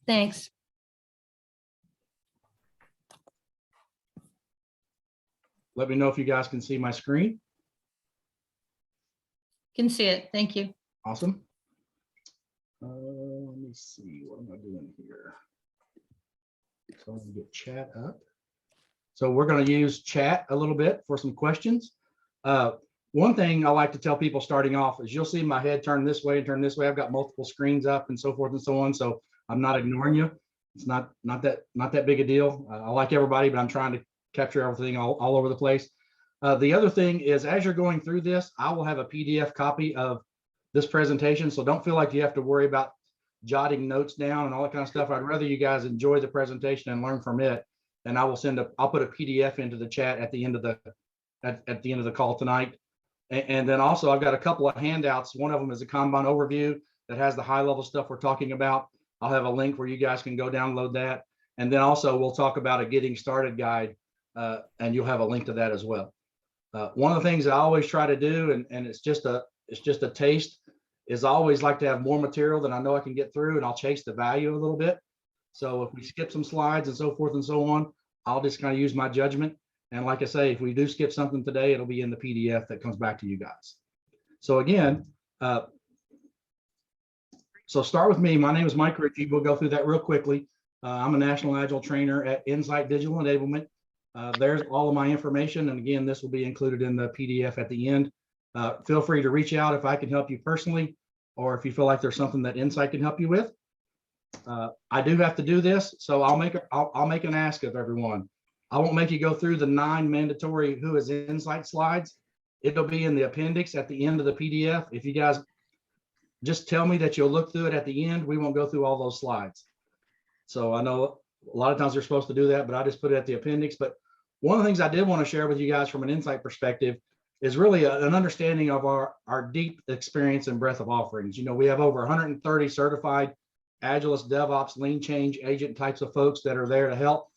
Thanks. Let me know if you guys can see my screen. Can see it. Thank you. Awesome. Let me see, what am I doing here? So I'm gonna get chat up. So we're going to use chat a little bit for some questions. One thing I like to tell people starting off is you'll see my head turn this way and turn this way. I've got multiple screens up and so forth and so on. So I'm not ignoring you. It's not that big a deal. I like everybody, but I'm trying to capture everything all over the place. The other thing is, as you're going through this, I will have a PDF copy of this presentation. So don't feel like you have to worry about jotting notes down and all that kind of stuff. I'd rather you guys enjoy the presentation and learn from it. And I'll put a PDF into the chat at the end of the call tonight. And then also I've got a couple of handouts. One of them is a Kanban overview that has the high level stuff we're talking about. I'll have a link where you guys can go download that. And then also we'll talk about a getting started guide, and you'll have a link to that as well. One of the things I always try to do, and it's just a taste, is I always like to have more material than I know I can get through, and I'll chase the value a little bit. So if we skip some slides and so forth and so on, I'll just kind of use my judgment. And like I say, if we do skip something today, it'll be in the PDF that comes back to you guys. So again, so start with me. My name is Mike Ritchie. We'll go through that real quickly. I'm a National Agile Trainer at Insight Digital Enablement. There's all of my information. And again, this will be included in the PDF at the end. Feel free to reach out if I can help you personally, or if you feel like there's something that Insight can help you with. I do have to do this, so I'll make an ask of everyone. I won't make you go through the 9 mandatory Who is Insight slides. It'll be in the appendix at the end of the PDF. If you guys just tell me that you'll look through it at the end, we won't go through all those slides. So I know a lot of times they're supposed to do that, but I just put it at the appendix. But one of the things I did want to share with you guys from an Insight perspective is really an understanding of our deep experience and breadth of offerings. You know, we have over 130 certified Agilist, DevOps, Lean Change Agent types of folks that are there to help.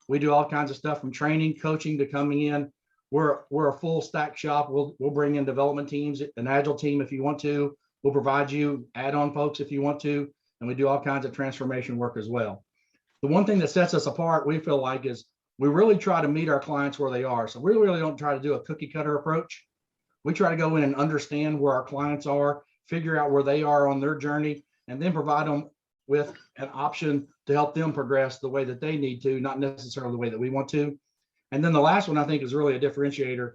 We do all kinds of stuff from training, coaching to coming in. We're a full stack shop. We'll bring in development teams, an Agile team if you want to. We'll provide you add-on folks if you want to, and we do all kinds of transformation work as well. The one thing that sets us apart, we feel like, is we really try to meet our clients where they are. So we really don't try to do a cookie cutter approach. We try to go in and understand where our clients are, figure out where they are on their journey, and then provide them with an option to help them progress the way that they need to, not necessarily the way that we want to. And then the last one I think is really a differentiator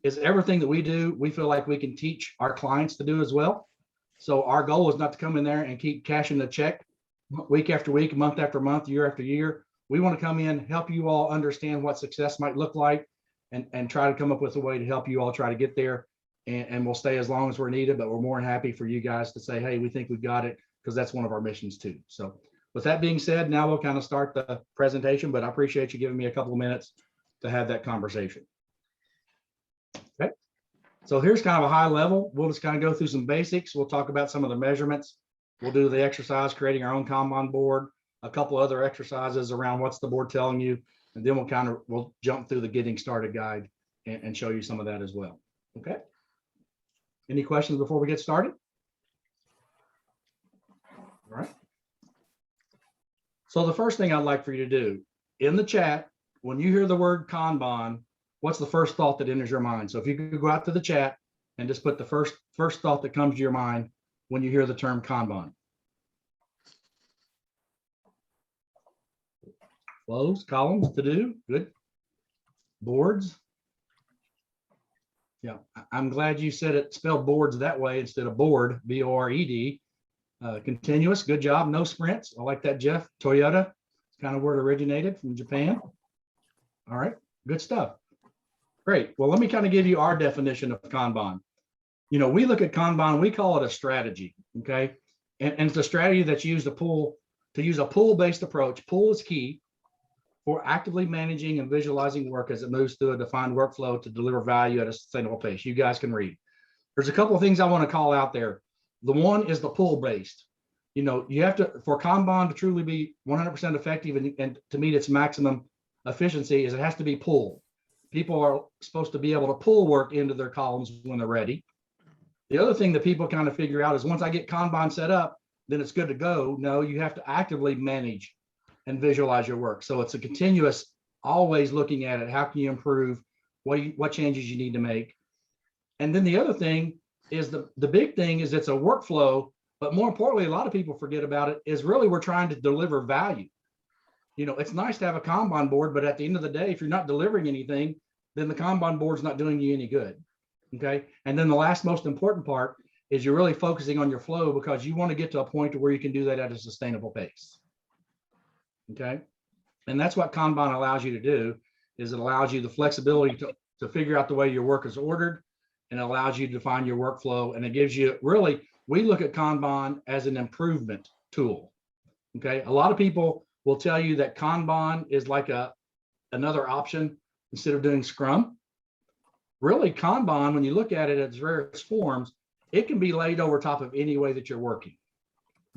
is everything that we do, we feel like we can teach our clients to do as well. So our goal is not to come in there and keep cashing the check week after week, month after month, year after year. We want to come in, help you all understand what success might look like, and try to come up with a way to help you all try to get there. And we'll stay as long as we're needed, but we're more than happy for you guys to say, hey, we think we've got it, because that's one of our missions too. So with that being said, now we'll kind of start the presentation, but I appreciate you giving me a couple of minutes to have that conversation. Okay. So here's kind of a high level. We'll just kind of go through some basics. We'll talk about some of the measurements. We'll do the exercise, creating our own Kanban board, a couple other exercises around what's the board telling you. And then we'll jump through the getting started guide and show you some of that as well. Okay. Any questions before we get started? All right. So the first thing I'd like for you to do in the chat, when you hear the word Kanban, what's the first thought that enters your mind? So if you could go out to the chat and just put the first thought that comes to your mind when you hear the term Kanban. Flows, columns, to do, good. Boards. Yeah, I'm glad you said it spelled boards that way instead of board, B-O-R-E-D. Continuous, good job. No sprints. I like that, Jeff. Toyota, it's kind of where it originated, from Japan. All right, good stuff. Great. Well, let me kind of give you our definition of Kanban. You know, we look at Kanban, we call it a strategy, okay? And it's a strategy that's used to use a pull-based approach. Pull is key for actively managing and visualizing work as it moves through a defined workflow to deliver value at a sustainable pace. You guys can read. There's a couple of things I want to call out there. The one is the pull-based. You know, you have to, for Kanban to truly be 100% effective and to meet its maximum efficiency, is it has to be pull. People are supposed to be able to pull work into their columns when they're ready. The other thing that people kind of figure out is once I get Kanban set up, then it's good to go. No, you have to actively manage and visualize your work. So it's a continuous, always looking at it. How can you improve? What changes you need to make? And then the other thing is the big thing is it's a workflow, but more importantly, a lot of people forget about it, is really we're trying to deliver value. You know, it's nice to have a Kanban board, but at the end of the day, if you're not delivering anything, then the Kanban board's not doing you any good. Okay. And then the last most important part is you're really focusing on your flow, because you want to get to a point to where you can do that at a sustainable pace. Okay. And that's what Kanban allows you to do, is it allows you the flexibility to figure out the way your work is ordered, and it allows you to define your workflow. And it gives you really, we look at Kanban as an improvement tool. Okay. A lot of people will tell you that Kanban is like another option instead of doing Scrum. Really, Kanban, when you look at it at its various forms, it can be laid over top of any way that you're working.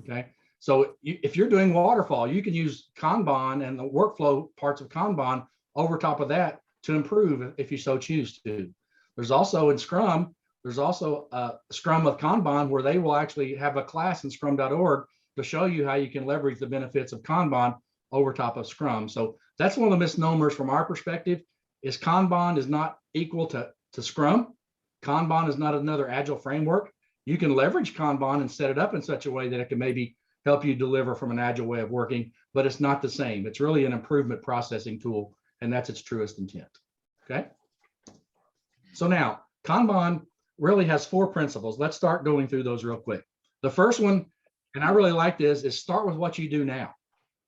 Okay. So if you're doing waterfall, you can use Kanban and the workflow parts of Kanban over top of that to improve if you so choose to. There's also in Scrum, there's also a Scrum with Kanban, where they will actually have a class in scrum.org to show you how you can leverage the benefits of Kanban over top of Scrum. So that's one of the misnomers from our perspective, is Kanban is not equal to Scrum. Kanban is not another agile framework. You can leverage Kanban and set it up in such a way that it can maybe help you deliver from an agile way of working, but it's not the same. It's really an improvement processing tool, and that's its truest intent. Okay. So now Kanban really has 4 principles. Let's start going through those real quick. The first one, and I really like this, is start with what you do now.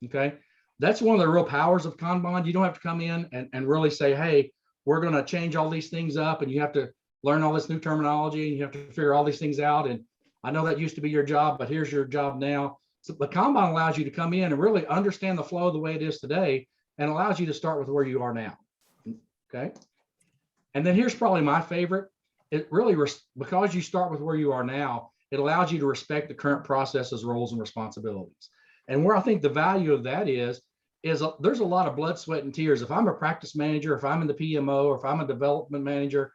Okay. That's one of the real powers of Kanban. You don't have to come in and really say, hey, we're going to change all these things up, and you have to learn all this new terminology, and you have to figure all these things out. And I know that used to be your job, but here's your job now. So the Kanban allows you to come in and really understand the flow the way it is today, and allows you to start with where you are now. Okay. And then here's probably my favorite. It really, because you start with where you are now, it allows you to respect the current processes, roles, and responsibilities. And where I think the value of that is there's a lot of blood, sweat, and tears. If I'm a practice manager, if I'm in the PMO, or if I'm a development manager,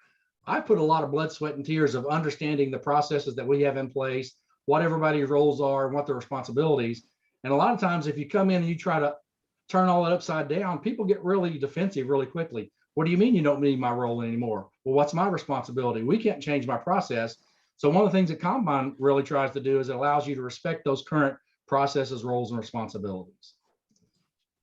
I put a lot of blood, sweat, and tears of understanding the processes that we have in place, what everybody's roles are, and what their responsibilities. And a lot of times, if you come in and you try to turn all that upside down, people get really defensive really quickly. What do you mean you don't need my role anymore? Well, what's my responsibility? We can't change my process. So one of the things that Kanban really tries to do is it allows you to respect those current processes, roles, and responsibilities.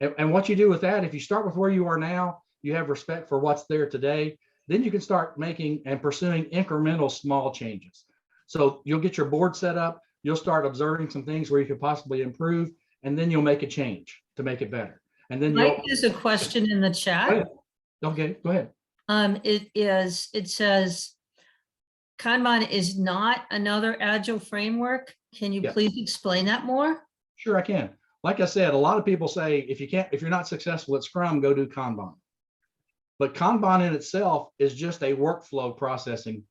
And what you do with that, if you start with where you are now, you have respect for what's there today, then you can start making and pursuing incremental small changes. So you'll get your board set up, you'll start observing some things where you could possibly improve, and then you'll make a change to make it better. And then Mike, there's a question in the chat. Okay, go ahead. It says, Kanban is not another agile framework. Can you please explain that more? Sure, I can. Like I said, a lot of people say, if you're not successful at Scrum, go do Kanban. But Kanban in itself is just a workflow processing,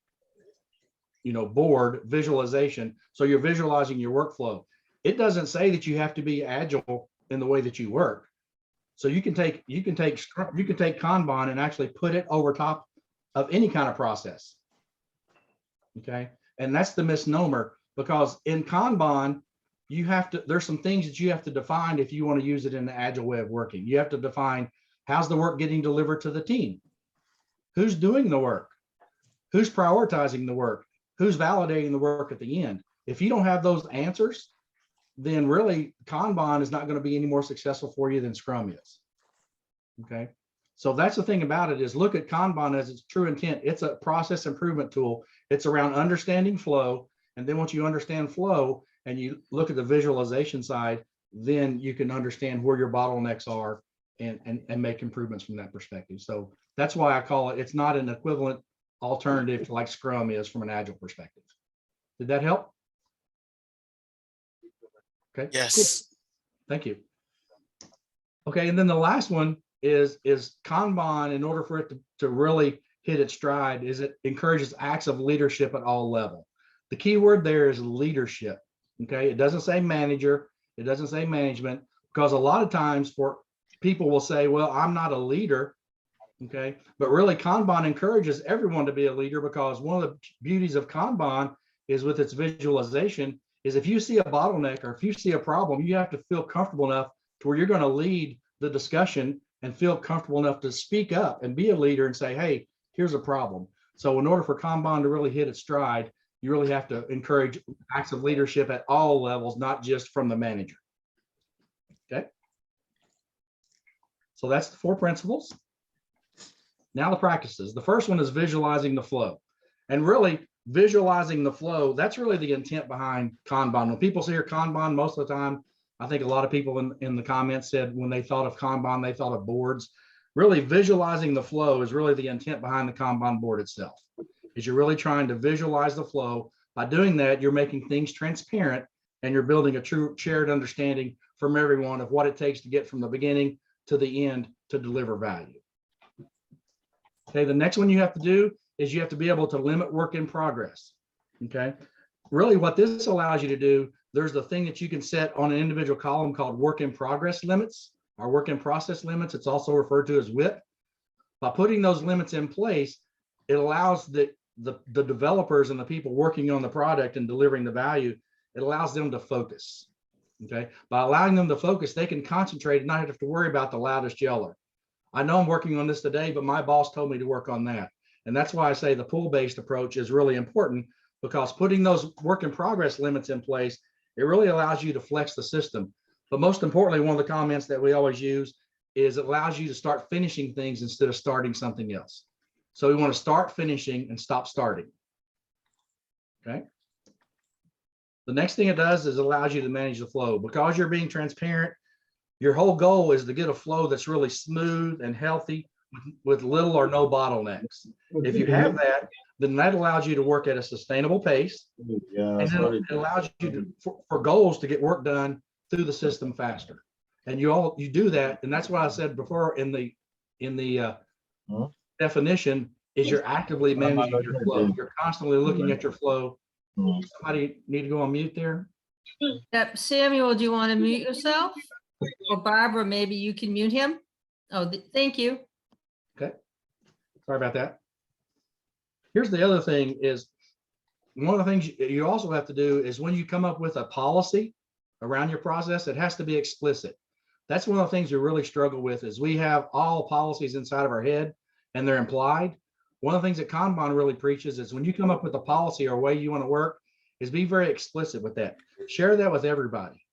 board visualization. So you're visualizing your workflow. It doesn't say that you have to be agile in the way that you work. So you can take Kanban and actually put it over top of any kind of process. Okay. And that's the misnomer, because in Kanban, there's some things that you have to define if you want to use it in the agile way of working. You have to define, how's the work getting delivered to the team? Who's doing the work? Who's prioritizing the work? Who's validating the work at the end? If you don't have those answers, then really Kanban is not going to be any more successful for you than Scrum is. Okay. So that's the thing about it, is look at Kanban as its true intent. It's a process improvement tool. It's around understanding flow. And then once you understand flow and you look at the visualization side, then you can understand where your bottlenecks are and make improvements from that perspective. So that's why I call it, it's not an equivalent alternative to like Scrum is from an agile perspective. Did that help? Okay. Yes. Cool. Thank you. Okay. And then the last one is Kanban, in order for it to really hit its stride, is it encourages acts of leadership at all levels. The key word there is leadership. Okay. It doesn't say manager. It doesn't say management, because a lot of times people will say, well, I'm not a leader. Okay. But really Kanban encourages everyone to be a leader, because one of the beauties of Kanban is with its visualization, is if you see a bottleneck or if you see a problem, you have to feel comfortable enough to where you're going to lead the discussion and feel comfortable enough to speak up and be a leader and say, hey, here's a problem. So in order for Kanban to really hit its stride, you really have to encourage acts of leadership at all levels, not just from the manager. Okay. So that's the 4 principles. Now the practices. The first one is visualizing the flow. And really visualizing the flow, that's really the intent behind Kanban. When people hear Kanban, most of the time, I think a lot of people in the comments said when they thought of Kanban, they thought of boards. Really visualizing the flow is really the intent behind the Kanban board itself. Is you're really trying to visualize the flow. By doing that, you're making things transparent and you're building a true shared understanding from everyone of what it takes to get from the beginning to the end to deliver value. Okay, the next one you have to do is you have to be able to limit work in progress. Okay, really what this allows you to do, there's the thing that you can set on an individual column called work in progress limits or work in process limits. It's also referred to as WIP. By putting those limits in place, it allows the developers and the people working on the product and delivering the value, it allows them to focus. Okay, by allowing them to focus, they can concentrate and not have to worry about the loudest yeller. I know I'm working on this today, but my boss told me to work on that. And that's why I say the pull-based approach is really important, because putting those work in progress limits in place, it really allows you to flex the system. But most importantly, one of the comments that we always use is it allows you to start finishing things instead of starting something else. So we want to start finishing and stop starting. Okay. The next thing it does is it allows you to manage the flow. Because you're being transparent, your whole goal is to get a flow that's really smooth and healthy with little or no bottlenecks. If you have that, then that allows you to work at a sustainable pace. And then it allows you to, for goals to get work done through the system faster. And you do that. And that's what I said before in the definition is you're actively managing your flow. You're constantly looking at your flow. Somebody need to go on mute there. Yep. Samuel, do you want to mute yourself? Or Barbara, maybe you can mute him? Oh, thank you. Okay. Sorry about that. Here's the other thing is, one of the things you also have to do is when you come up with a policy around your process, it has to be explicit. That's one of the things we really struggle with is we have all policies inside of our head and they're implied. One of the things that Kanban really preaches is when you come up with a policy or a way you want to work is be very explicit with that. Share that with everybody.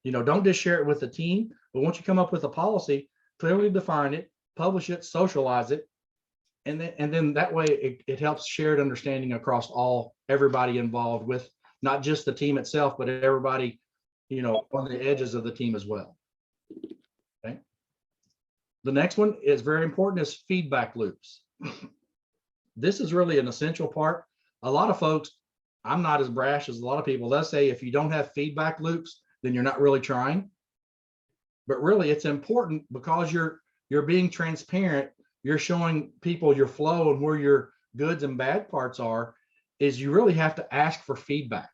You know, don't just share it with the team, but once you come up with a policy, clearly define it, publish it, socialize it. And then that way it helps shared understanding across everybody involved with not just the team itself, but everybody, you know, on the edges of the team as well. Okay. The next one is very important is feedback loops. This is really an essential part. A lot of folks, I'm not as brash as a lot of people. They'll say if you don't have feedback loops, then you're not really trying. But really it's important because you're being transparent. You're showing people your flow and where your goods and bad parts are, is you really have to ask for feedback.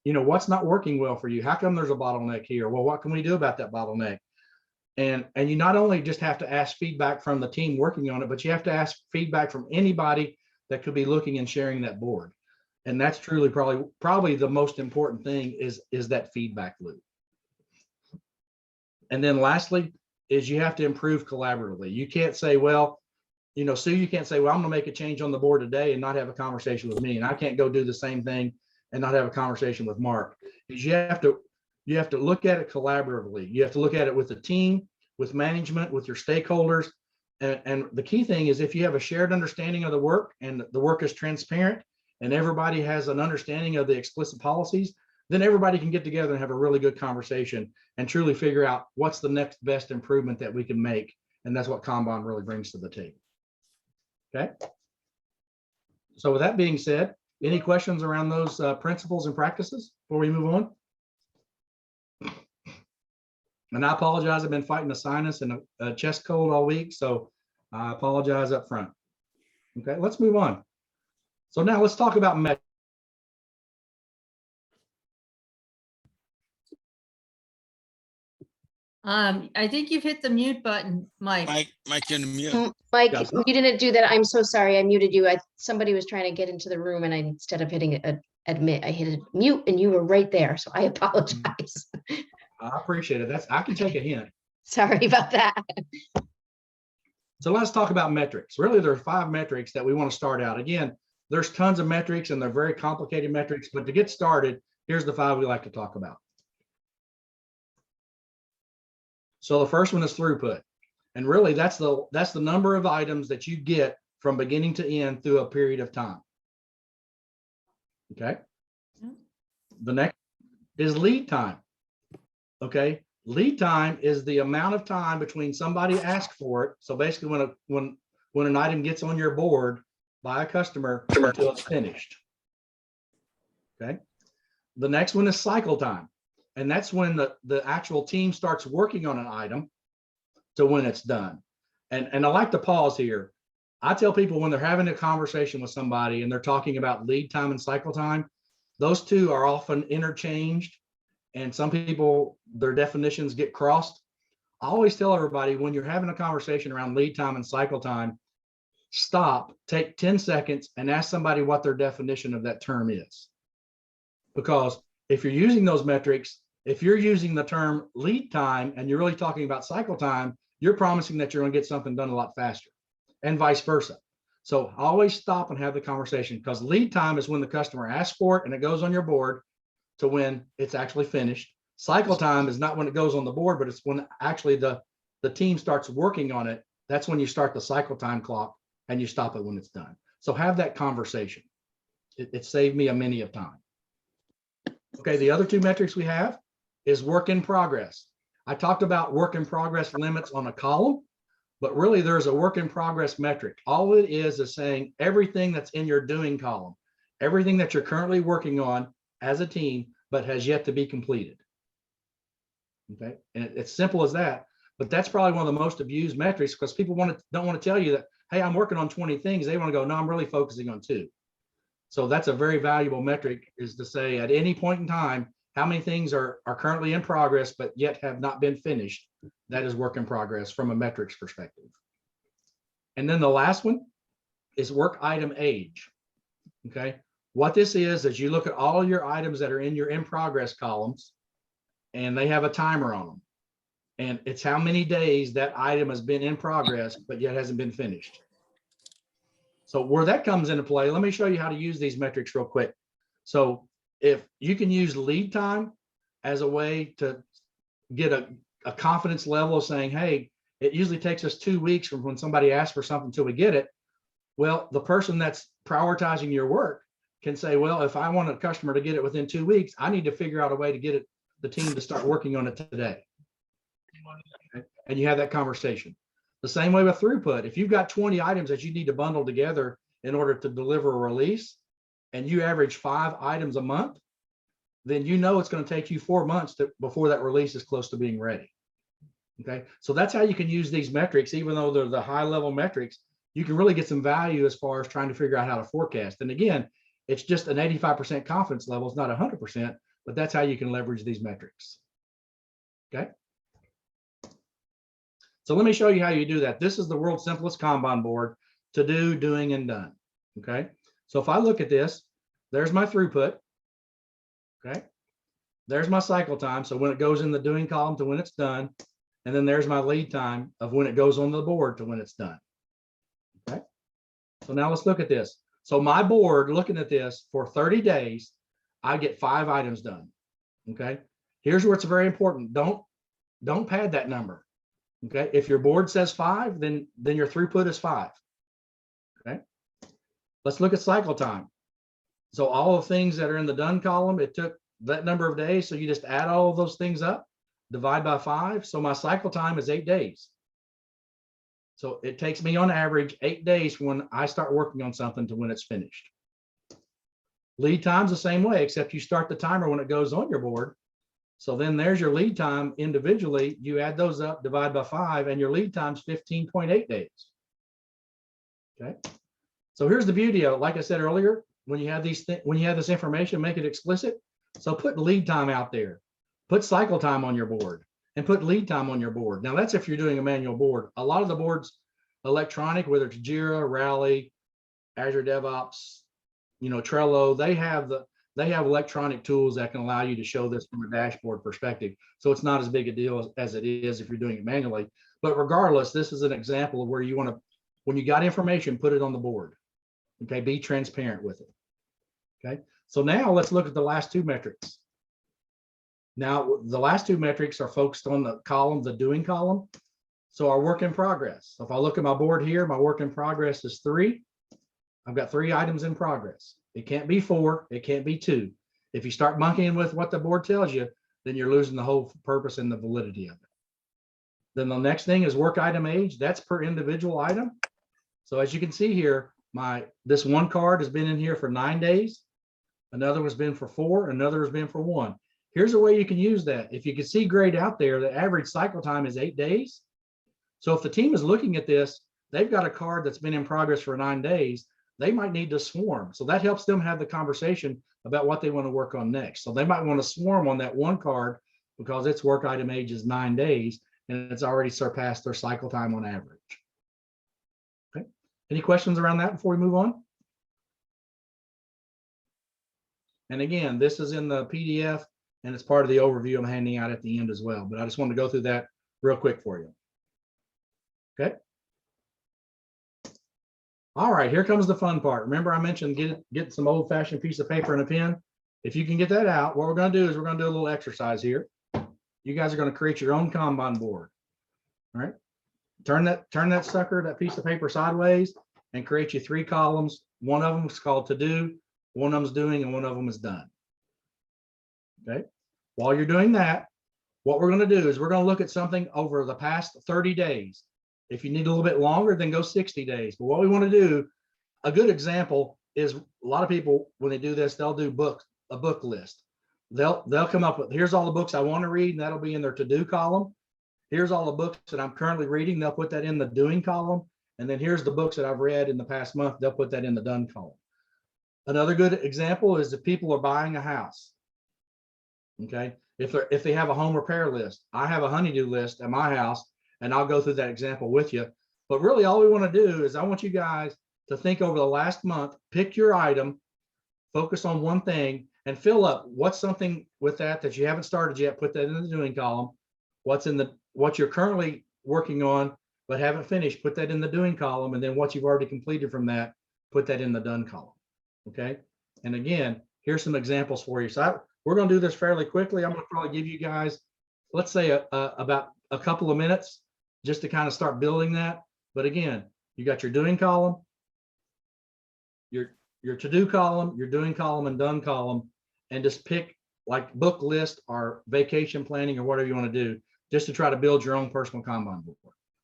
You know, what's not working well for you? How come there's a bottleneck here? Well, what can we do about that bottleneck? And you not only just have to ask feedback from the team working on it, but you have to ask feedback from anybody that could be looking and sharing that board. And that's truly probably the most important thing is that feedback loop. And then lastly, is you have to improve collaboratively. You can't say, well, you know, Sue, you can't say, well, I'm gonna make a change on the board today and not have a conversation with me. And I can't go do the same thing and not have a conversation with Mark. Because you have to look at it collaboratively. You have to look at it with the team, with management, with your stakeholders. And the key thing is if you have a shared understanding of the work and the work is transparent and everybody has an understanding of the explicit policies, then everybody can get together and have a really good conversation and truly figure out what's the next best improvement that we can make. And that's what Kanban really brings to the table. Okay. So with that being said, any questions around those principles and practices before we move on? And I apologize, I've been fighting a sinus and a chest cold all week, so I apologize up front. Okay, let's move on. So now let's talk about metrics. I think you've hit the mute button, Mike. Mike, you're in mute. Mike, Yes. you didn't do that. I'm so sorry. I muted you. Somebody was trying to get into the room and instead of hitting a admit I hit a mute and you were right there. So I apologize. I appreciate it. I can take a hint. Sorry about that. So let's talk about metrics. Really, there are 5 metrics that we want to start out. Again, there's tons of metrics and they're very complicated metrics, but to get started, here's the 5 we like to talk about. So the first one is throughput. And really that's the number of items that you get from beginning to end through a period of time. Okay. The next is lead time. Okay. Lead time is the amount of time between somebody asks for it. So basically when an item gets on your board by a customer until it's finished. Okay. The next one is cycle time. And that's when the actual team starts working on an item to when it's done. And I like to pause here. I tell people when they're having a conversation with somebody and they're talking about lead time and cycle time, those two are often interchanged. And some people, their definitions get crossed. I always tell everybody when you're having a conversation around lead time and cycle time, stop, take 10 seconds and ask somebody what their definition of that term is. Because if you're using those metrics, if you're using the term lead time and you're really talking about cycle time, you're promising that you're going to get something done a lot faster and vice versa. So always stop and have the conversation, because lead time is when the customer asks for it and it goes on your board to when it's actually finished. Cycle time is not when it goes on the board, but it's when actually the team starts working on it. That's when you start the cycle time clock and you stop it when it's done. So have that conversation. It saved me a many of time. Okay, the other 2 metrics we have is work in progress. I talked about work in progress limits on a column, but really there's a work in progress metric. All it is saying everything that's in your doing column, everything that you're currently working on as a team, but has yet to be completed. Okay, and it's simple as that, but that's probably one of the most abused metrics, because people don't want to tell you that, hey, I'm working on 20 things. They want to go, no, I'm really focusing on 2. So that's a very valuable metric, is to say at any point in time, how many things are currently in progress, but yet have not been finished. That is work in progress from a metrics perspective. And then the last one is work item age. Okay. What this is you look at all your items that are in your in progress columns and they have a timer on them. And it's how many days that item has been in progress, but yet hasn't been finished. So where that comes into play, let me show you how to use these metrics real quick. So if you can use lead time as a way to get a confidence level of saying, hey, it usually takes us 2 weeks from when somebody asks for something until we get it. Well, the person that's prioritizing your work can say, well, if I want a customer to get it within 2 weeks, I need to figure out a way to get the team to start working on it today. Okay? And you have that conversation. The same way with throughput. If you've got 20 items that you need to bundle together in order to deliver a release, and you average 5 items a month, then you know it's going to take you 4 months before that release is close to being ready. Okay, so that's how you can use these metrics. Even though they're the high level metrics, you can really get some value as far as trying to figure out how to forecast. And again, it's just an 85% confidence level. It's not 100%, but that's how you can leverage these metrics. Okay. So let me show you how you do that. This is the world's simplest Kanban board to do, doing, and done. Okay. So if I look at this, there's my throughput. Okay. There's my cycle time. So when it goes in the doing column to when it's done. And then there's my lead time of when it goes on the board to when it's done. Okay. So now let's look at this. So my board, looking at this, for 30 days, I get 5 items done. Okay. Here's where it's very important. Don't pad that number. Okay. If your board says 5, then your throughput is 5. Okay. Let's look at cycle time. So all the things that are in the done column, it took that number of days. So you just add all of those things up, divide by 5. So my cycle time is 8 days. So it takes me on average 8 days from when I start working on something to when it's finished. Lead time's the same way, except you start the timer when it goes on your board. So then there's your lead time individually. You add those up, divide by 5, and your lead time's 15.8 days. Okay. So here's the beauty of it. Like I said earlier, when you have this information, make it explicit. So put lead time out there, put cycle time on your board, and put lead time on your board. Now that's if you're doing a manual board. A lot of the boards, electronic, whether it's Jira, Rally, Azure DevOps, Trello, they have they have electronic tools that can allow you to show this from a dashboard perspective. So it's not as big a deal as it is if you're doing it manually. But regardless, this is an example of where you want to, when you got information, put it on the board. Okay, be transparent with it. Okay, so now let's look at the last two metrics. Now, the last two metrics are focused on the column, the doing column. So our work in progress. So if I look at my board here, my work in progress is 3. I've got 3 items in progress. It can't be 4, it can't be 2. If you start monkeying with what the board tells you, then you're losing the whole purpose and the validity of it. Then the next thing is work item age. That's per individual item. So as you can see here, this one card has been in here for 9 days. Another has been for 4, another has been for 1. Here's a way you can use that. If you can see grayed out there, the average cycle time is 8 days. So if the team is looking at this, they've got a card that's been in progress for 9 days, they might need to swarm. So that helps them have the conversation about what they want to work on next. So they might want to swarm on that one card because its work item age is 9 days and it's already surpassed their cycle time on average. Okay. Any questions around that before we move on? And again, this is in the PDF and it's part of the overview I'm handing out at the end as well. But I just wanted to go through that real quick for you. Okay. All right, here comes the fun part. Remember I mentioned get some old fashioned piece of paper and a pen. If you can get that out, what we're going to do is we're going to do a little exercise here. You guys are going to create your own Kanban board. All right. Turn that sucker, that piece of paper sideways and create you 3 columns. One of them is called to do, one of them is doing, and one of them is done. Okay. While you're doing that, what we're going to do is we're going to look at something over the past 30 days. If you need a little bit longer, then go 60 days. But what we want to do, a good example is a lot of people, when they do this, they'll do a book list. They'll come up with, here's all the books I want to read, and that'll be in their to-do column. Here's all the books that I'm currently reading. They'll put that in the doing column. And then here's the books that I've read in the past month. They'll put that in the done column. Another good example is if people are buying a house. Okay. If they have a home repair list, I have a honeydew list at my house. And I'll go through that example with you. But really all we want to do is I want you guys to think over the last month, pick your item, focus on one thing and fill up what's something with that you haven't started yet, put that in the doing column. What you're currently working on, but haven't finished, put that in the doing column. And then what you've already completed from that, put that in the done column. Okay. And again, here's some examples for you. So we're going to do this fairly quickly. I'm going to probably give you guys, let's say about a couple of minutes just to kind of start building that. But again, you got your doing column, your to-do column, your doing column and done column, and just pick like book list or vacation planning or whatever you want to do, just to try to build your own personal Kanban board.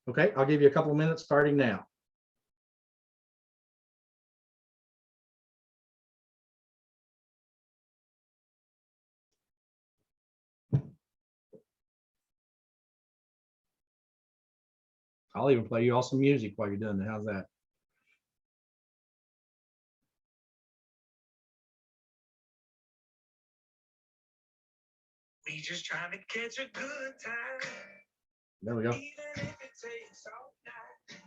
Okay, I'll give you a couple of minutes starting now. I'll even play you all some music while you're doing it. How's that? We just trying to catch a good time. There we go. Even if it takes all night.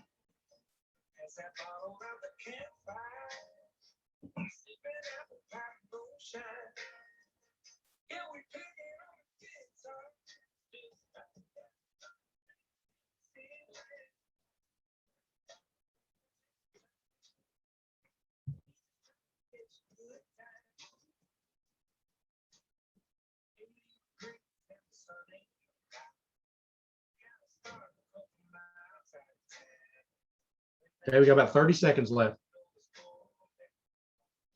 As that bottle around the campfire. Sipping apple pie moonshine. Yeah, we picking on the guitar. Okay, we got about 30 seconds left.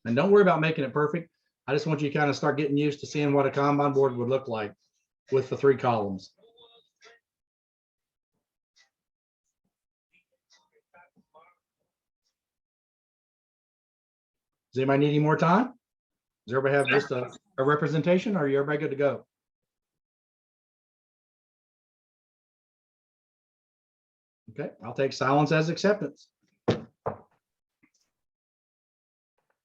And don't worry about making it perfect. I just want you to kind of start getting used to seeing what a Kanban board would look like with the 3 columns. Does anybody need any more time? Does everybody have just a representation, or are you everybody good to go? Okay, I'll take silence as acceptance.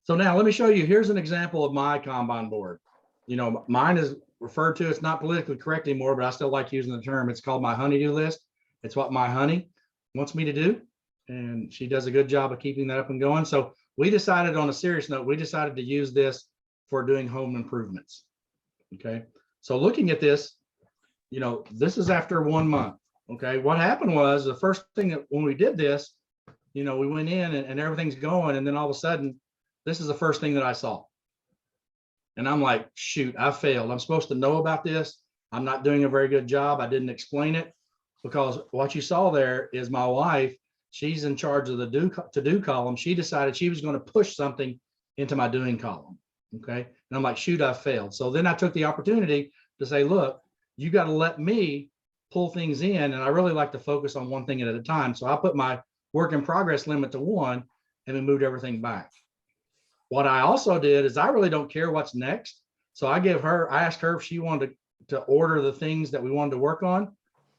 So now let me show you, here's an example of my Kanban board. You know, mine is referred to, it's not politically correct anymore, but I still like using the term. It's called my honeydew list. It's what my honey wants me to do. And she does a good job of keeping that up and going. So we decided, on a serious note, we decided to use this for doing home improvements. Okay, so looking at this, this is after 1 month. Okay, what happened was the first thing that when we did this, we went in and everything's going, and then all of a sudden, this is the first thing that I saw. And I'm like, shoot, I failed. I'm supposed to know about this. I'm not doing a very good job. I didn't explain it, because what you saw there is my wife, she's in charge of the to-do column. She decided she was going to push something into my doing column. Okay. And I'm like, shoot, I failed. So then I took the opportunity to say, look, you got to let me pull things in. And I really like to focus on one thing at a time. So I put my work in progress limit to 1 and then moved everything back. What I also did is I really don't care what's next. So I asked her if she wanted to order the things that we wanted to work on.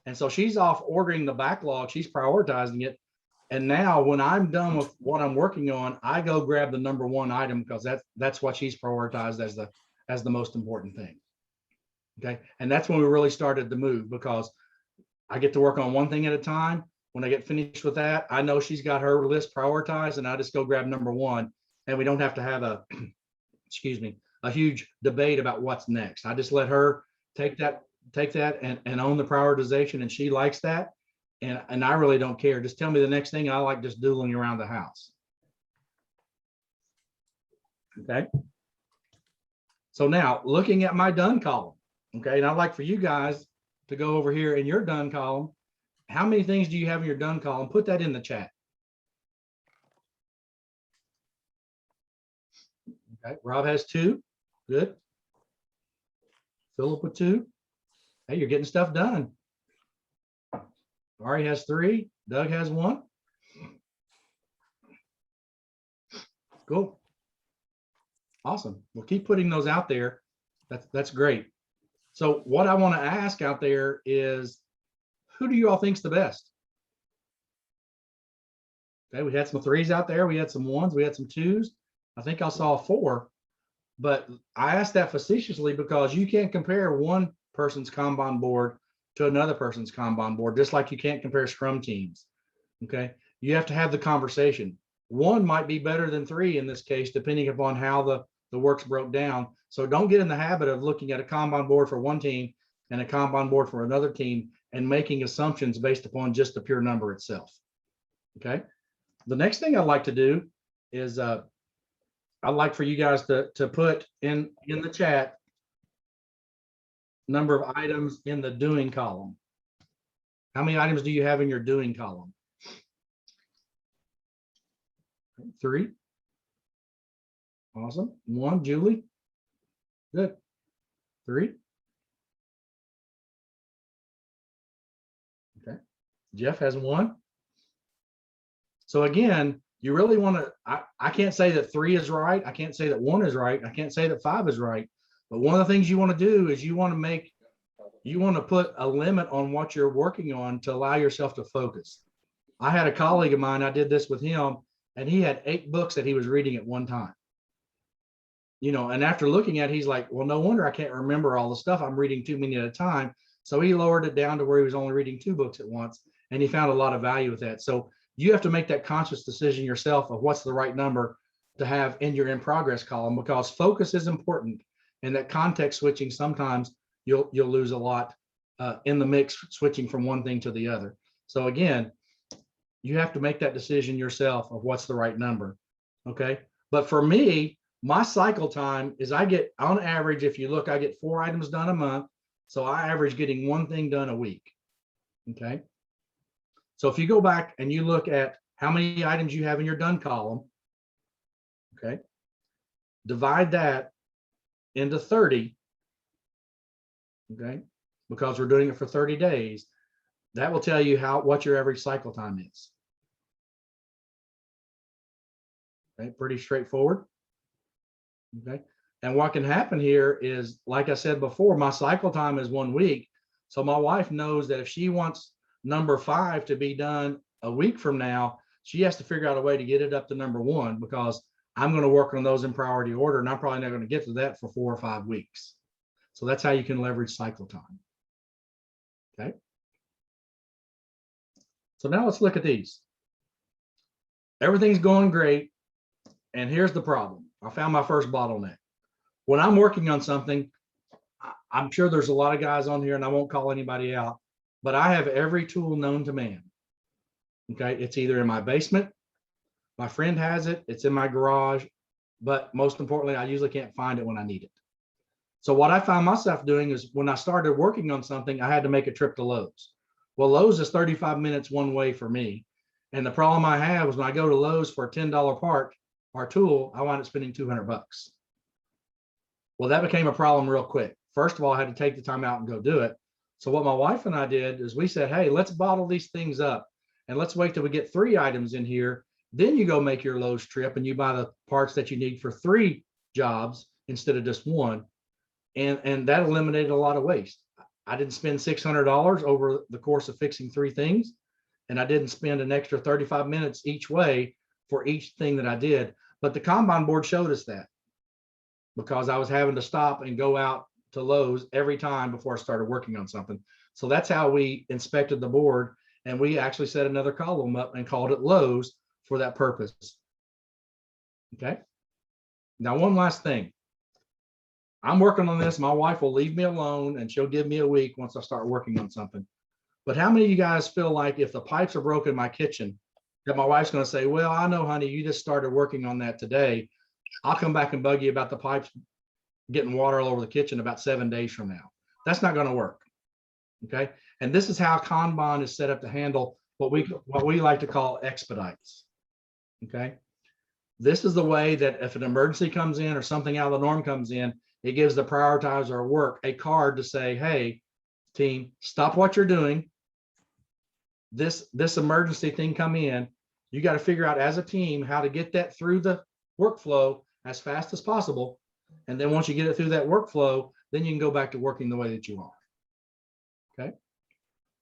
And so she's off ordering the backlog. She's prioritizing it. And now when I'm done with what I'm working on, I go grab the number 1 item, because that's what she's prioritized as the most important thing. Okay. And that's when we really started to move, because I get to work on one thing at a time. When I get finished with that, I know she's got her list prioritized, and I just go grab number 1, and we don't have to have a huge debate about what's next. I just let her take that and own the prioritization, and she likes that. And I really don't care. Just tell me the next thing. I like just doodling around the house. Okay. So now looking at my done column. Okay. And I'd like for you guys to go over here in your done column. How many things do you have in your done column? Put that in the chat. Okay. Rob has 2. Good. Philip with 2. Hey, you're getting stuff done. Ari has 3. Doug has 1. Cool. Awesome. We'll keep putting those out there. That's great. So what I want to ask out there is, who do you all think's the best? Okay, we had some 3s out there. We had some 1s. We had some 2s. I think I saw 4. But I asked that facetiously because you can't compare one person's Kanban board to another person's Kanban board, just like you can't compare Scrum teams. Okay, you have to have the conversation. 1 might be better than 3 in this case, depending upon how the work's broke down. So don't get in the habit of looking at a Kanban board for one team and a Kanban board for another team and making assumptions based upon just the pure number itself. Okay, the next thing I'd like to do is I'd like for you guys to put in the chat number of items in the doing column. How many items do you have in your doing column? 3. Awesome. 1, Julie. Good. 3. Okay. Jeff has 1. So again, you really want to, I can't say that 3 is right. I can't say that 1 is right. I can't say that 5 is right. But one of the things you want to do is you want to put a limit on what you're working on to allow yourself to focus. I had a colleague of mine, I did this with him, and he had 8 books that he was reading at one time. And after looking at it, he's like, well, no wonder I can't remember all the stuff. I'm reading too many at a time. So he lowered it down to where he was only reading 2 books at once, and he found a lot of value with that. So you have to make that conscious decision yourself of what's the right number to have in your in progress column, because focus is important. And that context switching, sometimes you'll lose a lot in the mix, switching from one thing to the other. So again, you have to make that decision yourself of what's the right number. Okay. But for me, my cycle time is I get, on average, if you look, I get 4 items done a month. So I average getting 1 thing done a week. Okay. So if you go back and you look at how many items you have in your done column, okay, divide that into 30, okay, because we're doing it for 30 days, that will tell you what your average cycle time is. Okay, pretty straightforward. Okay, and what can happen here is, like I said before, my cycle time is 1 week. So my wife knows that if she wants number 5 to be done a week from now, she has to figure out a way to get it up to number 1, because I'm going to work on those in priority order, and I'm probably not going to get to that for 4 or 5 weeks. So that's how you can leverage cycle time. Okay. So now let's look at these. Everything's going great. And here's the problem. I found my first bottleneck. when I'm working on something, I'm sure there's a lot of guys on here and I won't call anybody out, but I have every tool known to man. Okay, it's either in my basement, my friend has it, it's in my garage, but most importantly, I usually can't find it when I need it. So what I found myself doing is when I started working on something, I had to make a trip to Lowe's. Well, Lowe's is 35 minutes one way for me. And the problem I have is when I go to Lowe's for a $10 part or tool, I wind up spending 200 bucks. Well, that became a problem real quick. First of all, I had to take the time out and go do it. So what my wife and I did is we said, hey, let's bottle these things up and let's wait till we get 3 items in here. Then you go make your Lowe's trip and you buy the parts that you need for 3 jobs instead of just 1. And that eliminated a lot of waste. I didn't spend $600 over the course of fixing 3 things. And I didn't spend an extra 35 minutes each way for each thing that I did. But the Kanban board showed us that because I was having to stop and go out to Lowe's every time before I started working on something. So that's how we inspected the board. And we actually set another column up and called it Lowe's for that purpose. Okay. Now, one last thing. I'm working on this. My wife will leave me alone and she'll give me a week once I start working on something. But how many of you guys feel like if the pipes are broken in my kitchen, that my wife's going to say, well, I know, honey, you just started working on that today. I'll come back and bug you about the pipes getting water all over the kitchen about 7 days from now. That's not going to work. Okay. And this is how Kanban is set up to handle what we like to call expedites. Okay. This is the way that if an emergency comes in or something out of the norm comes in, it gives the prioritizer of work a card to say, hey, team, stop what you're doing. This emergency thing come in. You got to figure out as a team how to get that through the workflow as fast as possible. And then once you get it through that workflow, then you can go back to working the way that you are. Okay.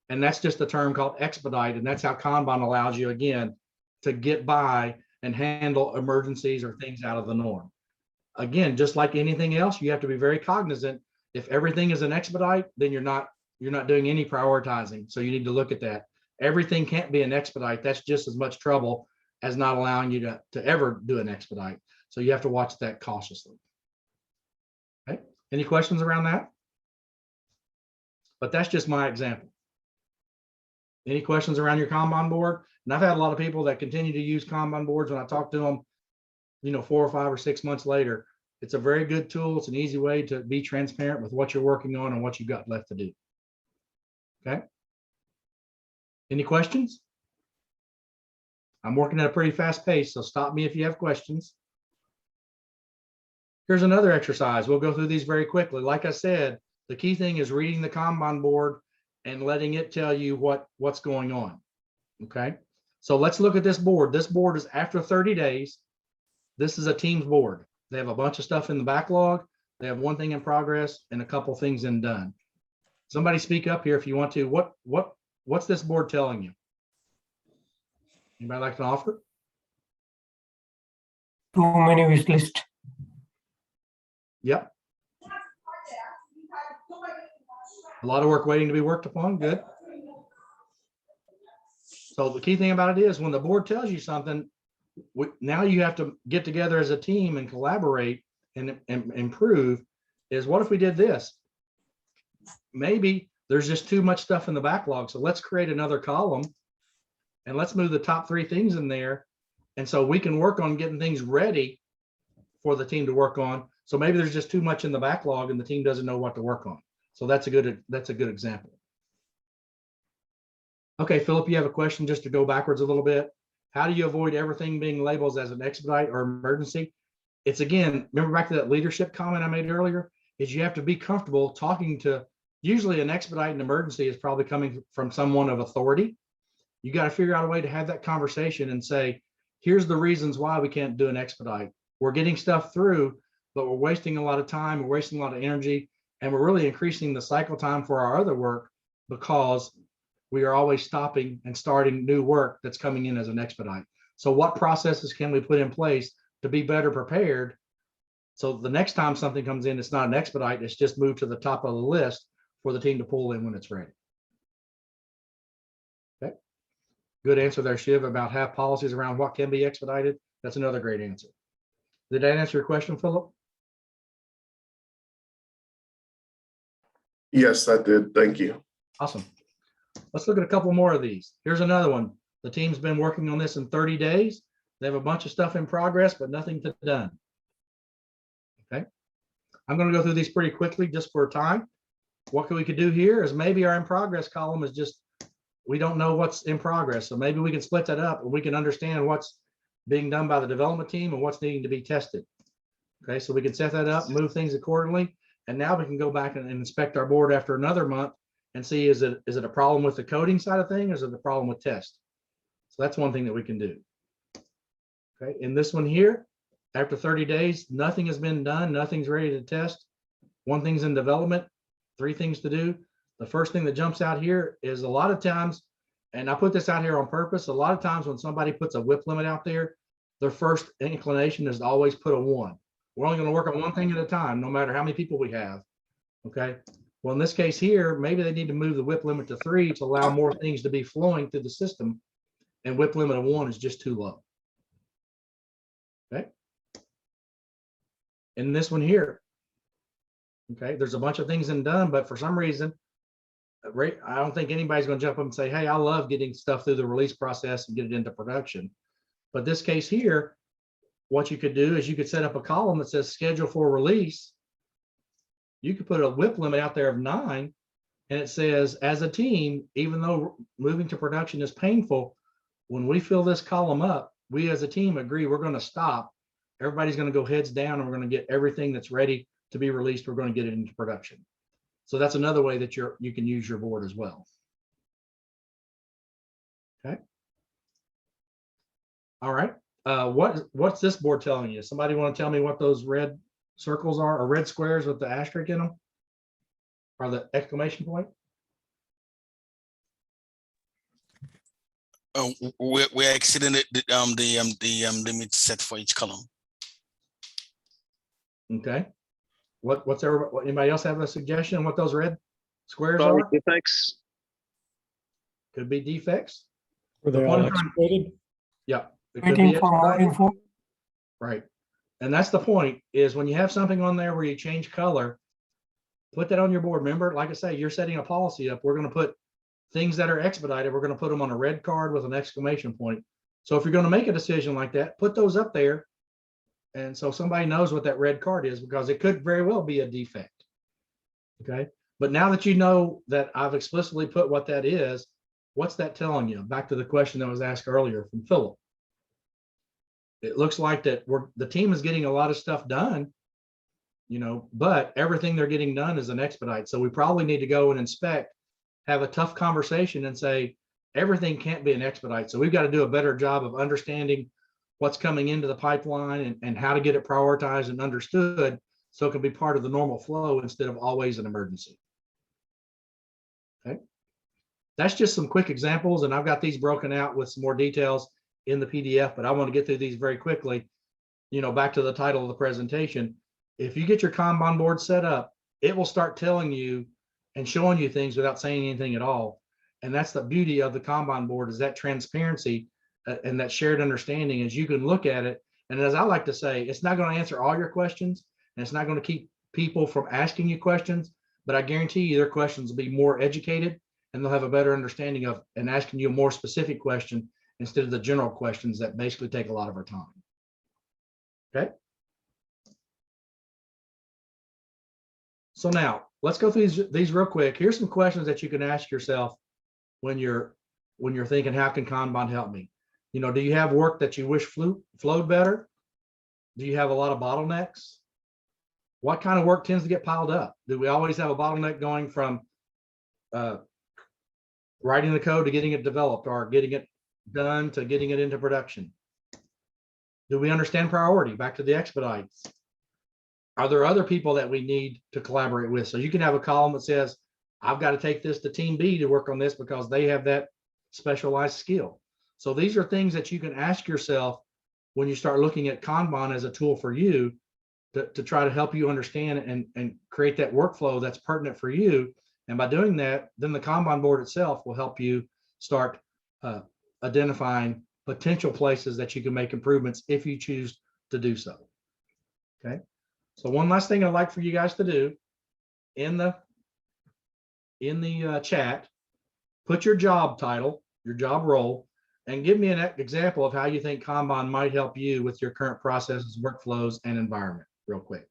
And that's just a term called expedite. And that's how Kanban allows you, again, to get by and handle emergencies or things out of the norm. Again, just like anything else, you have to be very cognizant. If everything is an expedite, then you're not doing any prioritizing. So you need to look at that. Everything can't be an expedite. That's just as much trouble as not allowing you to ever do an expedite. So you have to watch that cautiously. Okay. Any questions around that? But that's just my example. Any questions around your Kanban board? And I've had a lot of people that continue to use Kanban boards when I talk to them, 4 or 5 or 6 months later. It's a very good tool. It's an easy way to be transparent with what you're working on and what you've got left to do. Okay. Any questions? I'm working at a pretty fast pace, so stop me if you have questions. Here's another exercise. We'll go through these very quickly. Like I said, the key thing is reading the Kanban board and letting it tell you what's going on. Okay. So let's look at this board. This board is after 30 days. This is a team's board. They have a bunch of stuff in the backlog. They have 1 thing in progress and a couple things in done. Somebody speak up here if you want to. What's this board telling you? Anybody like to offer? Too many wish list. Yep. A lot of work waiting to be worked upon. Good. So the key thing about it is when the board tells you something, now you have to get together as a team and collaborate and improve. Is what if we did this? Maybe there's just too much stuff in the backlog. So let's create another column and let's move the top 3 things in there. And so we can work on getting things ready for the team to work on. So maybe there's just too much in the backlog and the team doesn't know what to work on. So that's a good example. Okay, Philip, you have a question just to go backwards a little bit. How do you avoid everything being labeled as an expedite or emergency? It's, again, remember back to that leadership comment I made earlier, is you have to be comfortable talking to, usually an expedite and emergency is probably coming from someone of authority. You got to figure out a way to have that conversation and say, here's the reasons why we can't do an expedite. We're getting stuff through, but we're wasting a lot of time, we're wasting a lot of energy, and we're really increasing the cycle time for our other work because we are always stopping and starting new work that's coming in as an expedite. So what processes can we put in place to be better prepared? So the next time something comes in, it's not an expedite, it's just moved to the top of the list for the team to pull in when it's ready. Okay. Good answer there, Shiv, about have policies around what can be expedited. That's another great answer. Did that answer your question, Philip? Yes, I did. Thank you. Awesome. Let's look at a couple more of these. Here's another one. The team's been working on this in 30 days. They have a bunch of stuff in progress, but nothing done. Okay. I'm going to go through these pretty quickly just for time. What we could do here is maybe our in progress column is just, we don't know what's in progress. So maybe we can split that up and we can understand what's being done by the development team and what's needing to be tested. Okay, so we can set that up, move things accordingly. And now we can go back and inspect our board after another month and see, is it a problem with the coding side of things, or is it a problem with test? So that's one thing that we can do. Okay, in this one here, after 30 days, nothing has been done, nothing's ready to test. One thing's in development, 3 things to do. The first thing that jumps out here is a lot of times, and I put this out here on purpose, a lot of times when somebody puts a WIP limit out there, their first inclination is to always put a 1. We're only going to work on one thing at a time, no matter how many people we have. Okay. Well, in this case here, maybe they need to move the WIP limit to 3 to allow more things to be flowing through the system. And WIP limit of 1 is just too low. Okay. In this one here, okay, there's a bunch of things done, but for some reason, I don't think anybody's going to jump up and say, hey, I love getting stuff through the release process and get it into production. But this case here, what you could do is you could set up a column that says schedule for release. You could put a WIP limit out there of 9, and it says, as a team, even though moving to production is painful, when we fill this column up, we as a team agree we're going to stop. Everybody's going to go heads down, and we're going to get everything that's ready to be released. We're going to get it into production. So that's another way that you can use your board as well. Okay. All right. What's this board telling you? Somebody want to tell me what those red circles are, or red squares with the asterisk in them, or the exclamation point? We're exceeding the limit set for each column. Okay. What's everybody? Anybody else have a suggestion on what those red squares are? Defects. Could be defects. Were they all exploited? Yeah. It could be Waiting for more expedited. info. Right. And that's the point, is when you have something on there where you change color, put that on your board. Remember, like I say, you're setting a policy up. We're going to put things that are expedited. We're going to put them on a red card with an exclamation point. So if you're going to make a decision like that, put those up there. And so somebody knows what that red card is, because it could very well be a defect. Okay. But now that you know that I've explicitly put what that is, what's that telling you? Back to the question that was asked earlier from Philip. It looks like that the team is getting a lot of stuff done, but everything they're getting done is an expedite. So we probably need to go and inspect, have a tough conversation and say, everything can't be an expedite. So we've got to do a better job of understanding what's coming into the pipeline and how to get it prioritized and understood so it can be part of the normal flow instead of always an emergency. Okay. That's just some quick examples, and I've got these broken out with some more details in the PDF, but I want to get through these very quickly. Back to the title of the presentation. If you get your Kanban board set up, it will start telling you and showing you things without saying anything at all. And that's the beauty of the Kanban board, is that transparency and that shared understanding, is you can look at it. And as I like to say, it's not going to answer all your questions, and it's not going to keep people from asking you questions, but I guarantee you their questions will be more educated, and they'll have a better understanding of and asking you a more specific question instead of the general questions that basically take a lot of our time. Okay. So now let's go through these real quick. Here's some questions that you can ask yourself when you're thinking, how can Kanban help me? Do you have work that you wish flowed better? Do you have a lot of bottlenecks? What kind of work tends to get piled up? Do we always have a bottleneck going from writing the code to getting it developed, or getting it done to getting it into production? Do we understand priority? Back to the expedites. Are there other people that we need to collaborate with? So you can have a column that says, I've got to take this to team B to work on this because they have that specialized skill. So these are things that you can ask yourself when you start looking at Kanban as a tool for you to try to help you understand and create that workflow that's pertinent for you. And by doing that, then the Kanban board itself will help you start identifying potential places that you can make improvements if you choose to do so. Okay. So one last thing I'd like for you guys to do in the in the chat, put your job title, your job role, and give me an example of how you think Kanban might help you with your current processes, workflows, and environment real quick.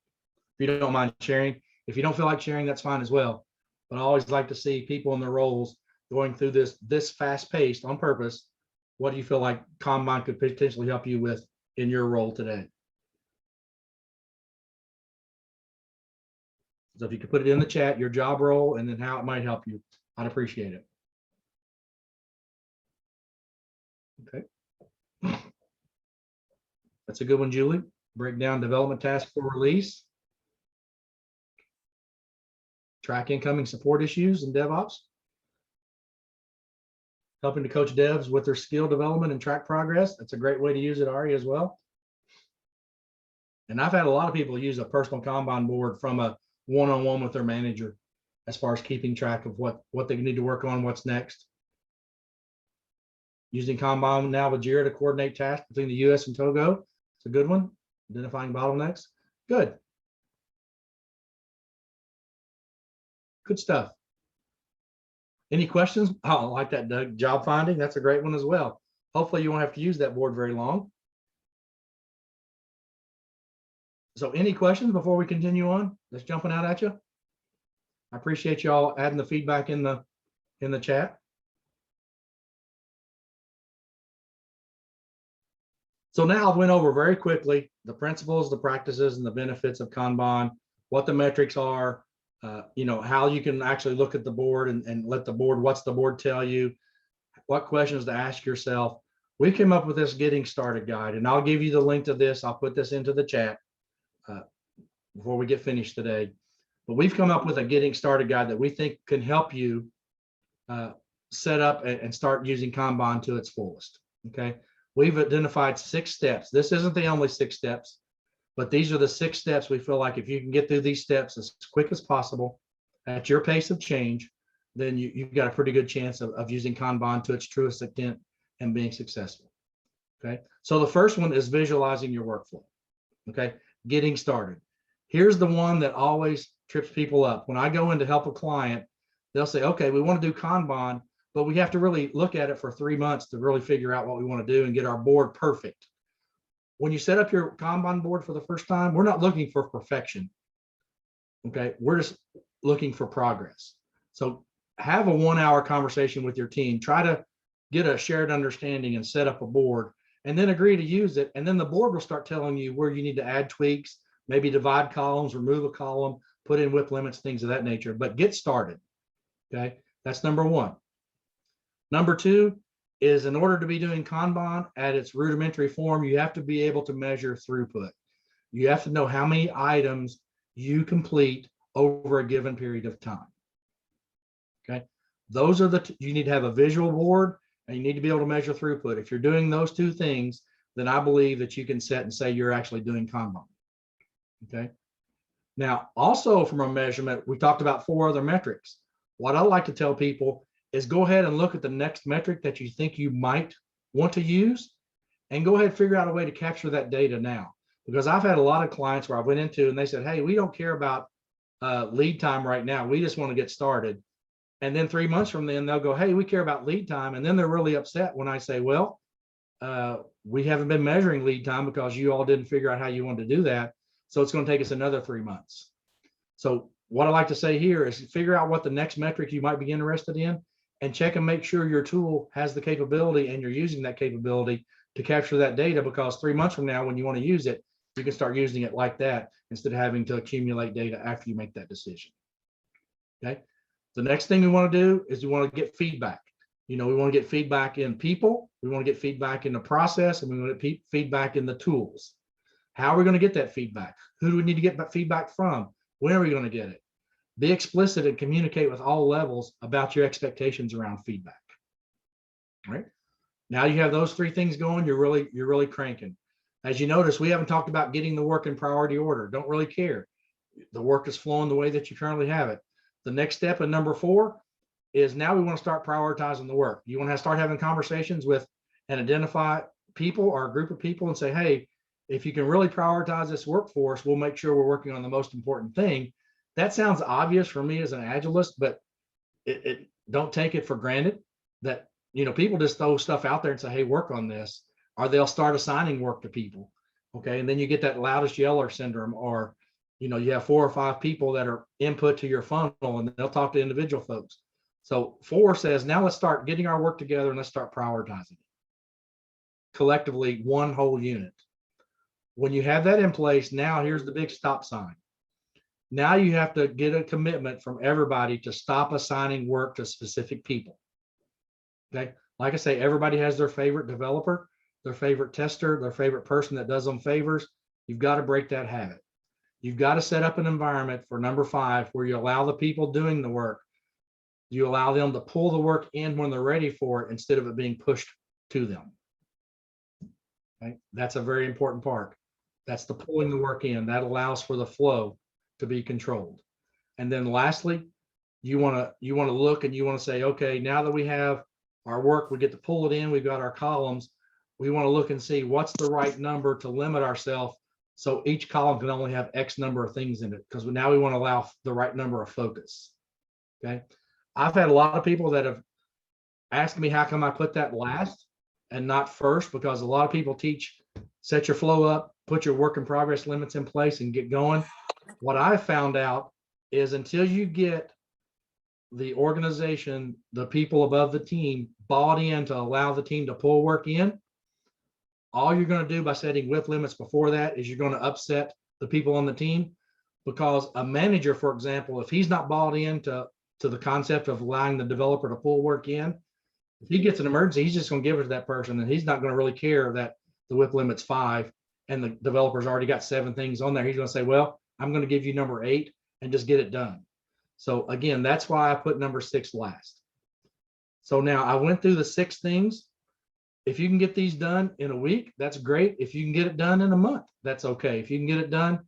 If you don't mind sharing. If you don't feel like sharing, that's fine as well. But I always like to see people in their roles going through this fast paced on purpose. What do you feel like Kanban could potentially help you with in your role today? So if you could put it in the chat, your job role, and then how it might help you, I'd appreciate it. Okay. That's a good one, Julie. Break down development task for release. Track incoming support issues in DevOps. Helping to coach devs with their skill development and track progress. That's a great way to use it, Ari, as well. And I've had a lot of people use a personal Kanban board from a one-on-one with their manager as far as keeping track of what they need to work on, what's next. Using Kanban now with Jira to coordinate tasks between the US and Togo. It's a good one. Identifying bottlenecks. Good. Good stuff. Any questions? Oh, I like that, Doug. Job finding, that's a great one as well. Hopefully you won't have to use that board very long. So any questions before we continue on? That's jumping out at you. I appreciate y'all adding the feedback in the chat. So now I went over very quickly the principles, the practices, and the benefits of Kanban, what the metrics are, you know, how you can actually look at the board and let the board, what's the board tell you, what questions to ask yourself. We came up with this getting started guide, and I'll give you the link to this. I'll put this into the chat before we get finished today. But we've come up with a getting started guide that we think can help you set up and start using Kanban to its fullest. Okay. We've identified 6 steps. This isn't the only 6 steps, but these are the 6 steps we feel like if you can get through these steps as quick as possible at your pace of change, then you've got a pretty good chance of using Kanban to its truest extent and being successful. Okay. So the first one is visualizing your workflow. Okay. Getting started. Here's the one that always trips people up. When I go in to help a client, they'll say, okay, we want to do Kanban, but we have to really look at it for 3 months to really figure out what we want to do and get our board perfect. When you set up your Kanban board for the first time, we're not looking for perfection. Okay, we're just looking for progress. So have a 1-hour conversation with your team. Try to get a shared understanding and set up a board, and then agree to use it. And then the board will start telling you where you need to add tweaks, maybe divide columns, remove a column, put in WIP limits, things of that nature. But get started. Okay, that's number 1. Number 2 is, in order to be doing Kanban at its rudimentary form, you have to be able to measure throughput. You have to know how many items you complete over a given period of time. Okay, those are you need to have a visual board, and you need to be able to measure throughput. If you're doing those 2 things, then I believe that you can set and say you're actually doing Kanban. Okay. Now, also from a measurement, we talked about 4 other metrics. What I like to tell people is go ahead and look at the next metric that you think you might want to use, and go ahead and figure out a way to capture that data now. Because I've had a lot of clients where I went into and they said, hey, we don't care about lead time right now. We just want to get started. And then 3 months from then, they'll go, hey, we care about lead time. And then they're really upset when I say, well, we haven't been measuring lead time because you all didn't figure out how you wanted to do that. So it's going to take us another 3 months. So what I like to say here is figure out what the next metric you might be interested in, and check and make sure your tool has the capability and you're using that capability to capture that data, because 3 months from now, when you want to use it, you can start using it like that instead of having to accumulate data after you make that decision. Okay. The next thing we want to do is we want to get feedback. You know, we want to get feedback in people, we want to get feedback in the process, and we want to get feedback in the tools. How are we going to get that feedback? Who do we need to get that feedback from? When are we going to get it? Be explicit and communicate with all levels about your expectations around feedback. All right. Now you have those 3 things going, you're really cranking. As you notice, we haven't talked about getting the work in priority order. Don't really care. The work is flowing the way that you currently have it. The next step in number 4 is now we want to start prioritizing the work. You want to start having conversations with and identify people or a group of people and say, hey, if you can really prioritize this workforce, we'll make sure we're working on the most important thing. That sounds obvious for me as an agilist, but don't take it for granted that, people just throw stuff out there and say, hey, work on this, or they'll start assigning work to people. Okay. And then you get that loudest yeller syndrome, or, you have 4 or 5 people that are input to your funnel and they'll talk to individual folks. So 4 says, now let's start getting our work together and let's start prioritizing it collectively, one whole unit. When you have that in place, now here's the big stop sign. Now you have to get a commitment from everybody to stop assigning work to specific people. Okay. Like I say, everybody has their favorite developer, their favorite tester, their favorite person that does them favors. You've got to break that habit. You've got to set up an environment for number 5 where you allow the people doing the work. You allow them to pull the work in when they're ready for it instead of it being pushed to them. Okay. That's a very important part. That's the pulling the work in. That allows for the flow to be controlled. And then lastly, you want to look and you want to say, okay, now that we have our work, we get to pull it in, we've got our columns. We want to look and see what's the right number to limit ourselves. So each column can only have X number of things in it, because now we want to allow the right number of focus. Okay. I've had a lot of people that have asked me, how come I put that last and not first? Because a lot of people teach, set your flow up, put your work in progress limits in place and get going. What I found out is until you get the organization, the people above the team bought in to allow the team to pull work in, all you're going to do by setting WIP limits before that is you're going to upset the people on the team. Because a manager, for example, if he's not bought into the concept of allowing the developer to pull work in, if he gets an emergency, he's just going to give it to that person, and he's not going to really care that the WIP limit's 5 and the developer's already got 7 things on there. He's going to say, well, I'm going to give you number 8 and just get it done. So again, that's why I put number 6 last. So now I went through the 6 things. If you can get these done in a week, that's great. If you can get it done in a month, that's okay. If you can get it done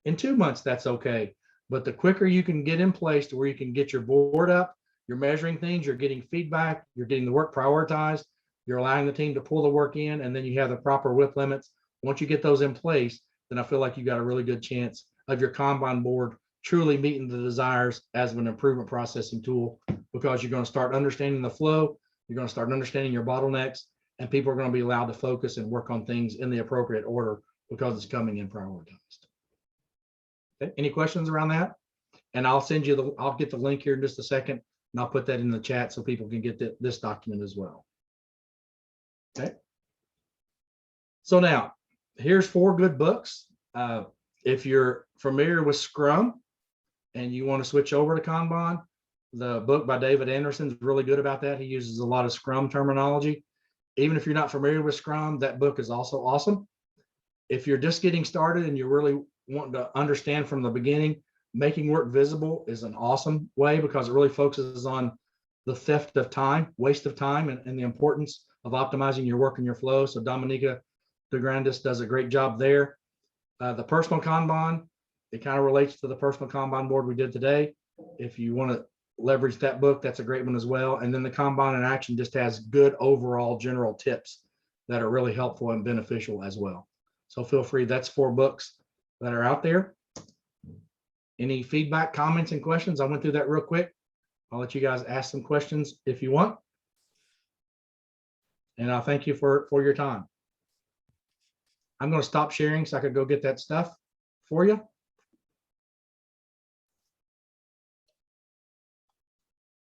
in 2 months, that's okay. But the quicker you can get in place to where you can get your board up, you're measuring things, you're getting feedback, you're getting the work prioritized, you're allowing the team to pull the work in, and then you have the proper WIP limits. Once you get those in place, then I feel like you got a really good chance of your Kanban board truly meeting the desires as an improvement processing tool, because you're going to start understanding the flow, you're going to start understanding your bottlenecks, and people are going to be allowed to focus and work on things in the appropriate order because it's coming in prioritized. Okay. Any questions around that? And I'll send you I'll get the link here in just a second, and I'll put that in the chat so people can get this document as well. Okay. So now here's 4 good books. If you're familiar with Scrum and you want to switch over to Kanban, the book by David Anderson is really good about that. He uses a lot of Scrum terminology. Even if you're not familiar with Scrum, that book is also awesome. If you're just getting started and you're really wanting to understand from the beginning, Making Work Visible is an awesome way, because it really focuses on the theft of time, waste of time, and the importance of optimizing your work and your flow. So Dominica DeGrandis does a great job there. The personal Kanban, it kind of relates to the personal Kanban board we did today. If you want to leverage that book, that's a great one as well. And then the Kanban in Action just has good overall general tips that are really helpful and beneficial as well. So feel free, that's 4 books that are out there. Any feedback, comments, and questions? I went through that real quick. I'll let you guys ask some questions if you want. And I'll thank you for your time. I'm going to stop sharing so I could go get that stuff for you.